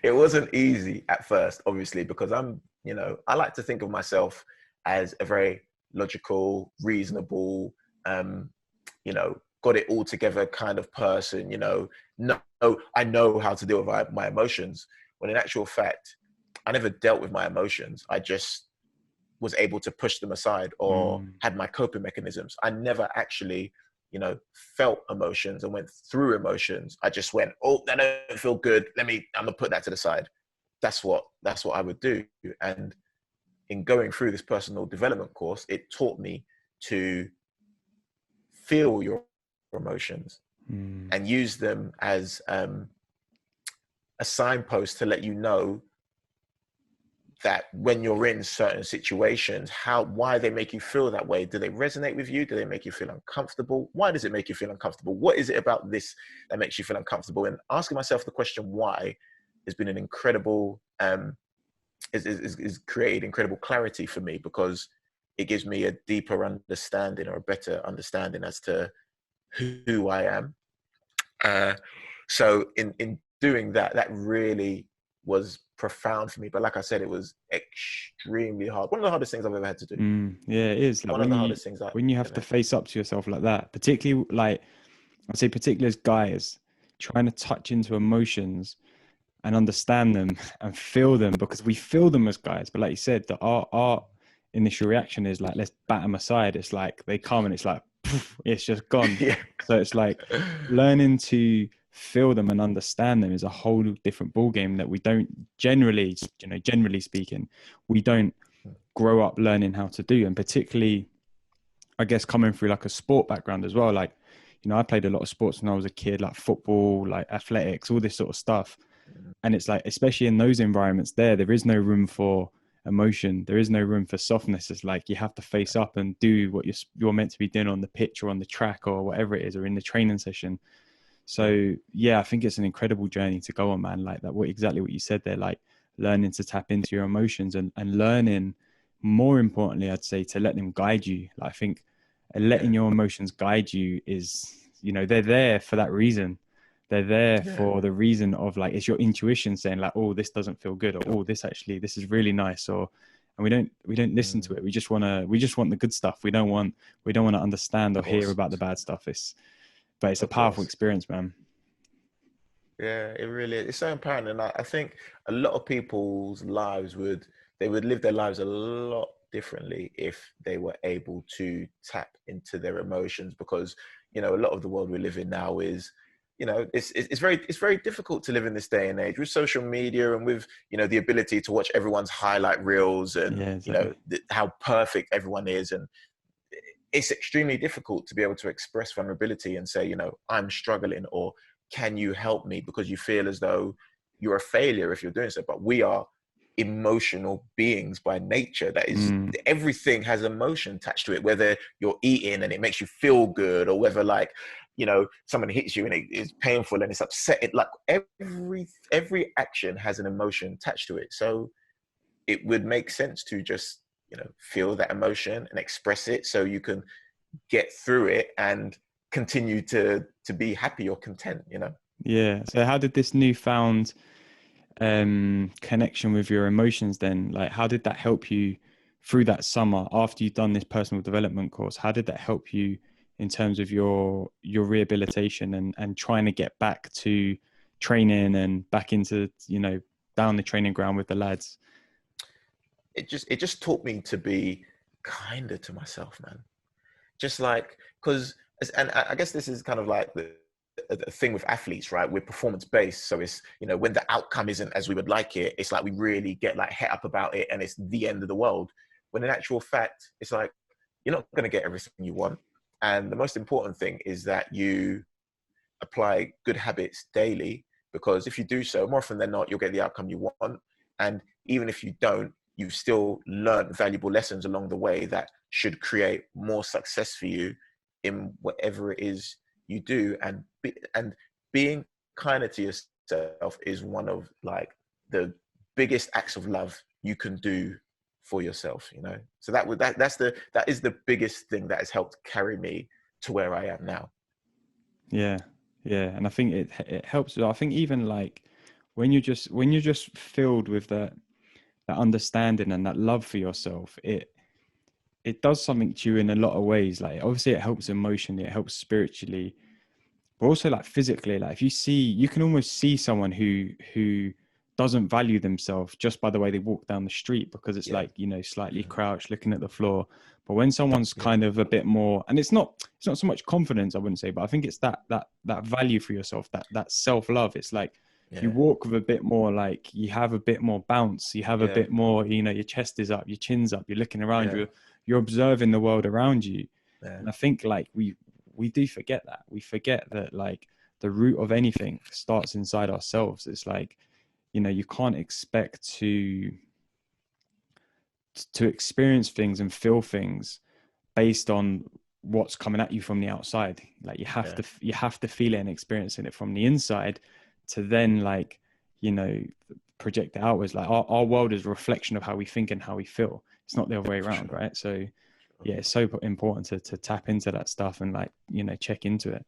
It wasn't easy at first, obviously, because I like to think of myself as a very logical, reasonable, um, got it all together kind of person. No, I know how to deal with my emotions. When in actual fact, I never dealt with my emotions. I just was able to push them aside or Mm, had my coping mechanisms. I never actually, felt emotions and went through emotions. I just went, oh, that don't feel good. I'm gonna put that to the side. That's what I would do. And in going through this personal development course, it taught me to feel your emotions mm, and use them as a signpost to let you know that when you're in certain situations, why they make you feel that way. Do they resonate with you? Do they make you feel uncomfortable? Why does it make you feel uncomfortable? What is it about this that makes you feel uncomfortable? And asking myself the question why has been an incredible is created incredible clarity for me, because it gives me a deeper understanding or a better understanding as to who I am. So in doing that, that really was profound for me. But like I said, it was extremely hard. One of the hardest things I've ever had to do. yeah, it is like One of the hardest things when you have to face up to yourself like that, particularly like I'd say, particularly as guys, trying to touch into emotions and understand them and feel them, because we feel them as guys. But like you said, our initial reaction is like, let's bat them aside. It's like they come and it's like, poof, it's just gone. yeah. So it's like learning to feel them and understand them is a whole different ball game that we don't generally, generally speaking, we don't grow up learning how to do. And particularly, I guess, coming through like a sport background as well, like, I played a lot of sports when I was a kid, like football, like athletics, all this sort of stuff. And it's like, especially in those environments there is no room for emotion. There is no room for softness. It's like you have to face up and do what you're meant to be doing on the pitch or on the track or whatever it is, or in the training session. Yeah. So yeah, I think it's an incredible journey to go on, man. Like that, exactly what you said there, like learning to tap into your emotions and learning, more importantly, I'd say, to let them guide you. Like, I think Yeah. letting your emotions guide you is, they're there for that reason. They're there Yeah. for the reason of like, it's your intuition saying like, oh, this doesn't feel good, or oh, this is really nice, or, and we don't listen to Mm. it. We just want the good stuff. We don't want to understand or Of hear course. about the bad stuff. But it's a Of powerful course. experience, man. Yeah, it really is. It's so empowering. And I think a lot of people's lives would live their lives a lot differently if they were able to tap into their emotions, because, a lot of the world we live in now is, it's very difficult to live in this day and age with social media and with, the ability to watch everyone's highlight reels and, Yeah, exactly. how perfect everyone is. And it's extremely difficult to be able to express vulnerability and say, I'm struggling, or can you help me? Because you feel as though you're a failure if you're doing so. But we are emotional beings by nature. That is, Mm, everything has emotion attached to it, whether you're eating and it makes you feel good, or whether, like, someone hits you and it is painful and it's upsetting. Like, every action has an emotion attached to it. So it would make sense to just, feel that emotion and express it so you can get through it and continue to be happy or content. yeah. So how did this newfound connection with your emotions then, like, how did that help you through that summer after you've done this personal development course? How did that help you in terms of your rehabilitation and trying to get back to training and back into, down the training ground with the lads? It just taught me to be kinder to myself, man. Just like, because, and I guess this is kind of like the thing with athletes, right? We're performance based, so it's, when the outcome isn't as we would like it, it's like we really get like het up about it and it's the end of the world, when in actual fact it's like you're not going to get everything you want. And the most important thing is that you apply good habits daily, because if you do so, more often than not, you'll get the outcome you want. And even if you don't, you've still learned valuable lessons along the way that should create more success for you in whatever it is you do. And being kinder to yourself is one of, like, the biggest acts of love you can do for yourself. So that is the biggest thing that has helped carry me to where I am now. Yeah, yeah, and I think it helps. I think even like when you're just filled with that understanding and that love for yourself, it does something to you in a lot of ways. Like obviously it helps emotionally, it helps spiritually, but also like physically. Like if you can almost see someone who doesn't value themselves just by the way they walk down the street, because it's like, you know, slightly crouched looking at the floor. But when someone's kind of a bit more, and it's not so much confidence, I wouldn't say, but I think it's that value for yourself, that self-love. It's like if you walk with a bit more, like you have a bit more bounce, you have a bit more, you know, your chest is up, your chin's up, you're looking around, you're observing the world around you. And I think like we do forget that. We forget that like the root of anything starts inside ourselves. It's like, you know, you can't expect to experience things and feel things based on what's coming at you from the outside. Like you have to feel it and experience it from the inside to then, like, you know, project it outwards. Like our world is a reflection of how we think and how we feel. It's not the other way around, right? So yeah, it's so important to tap into that stuff and, like, you know, check into it.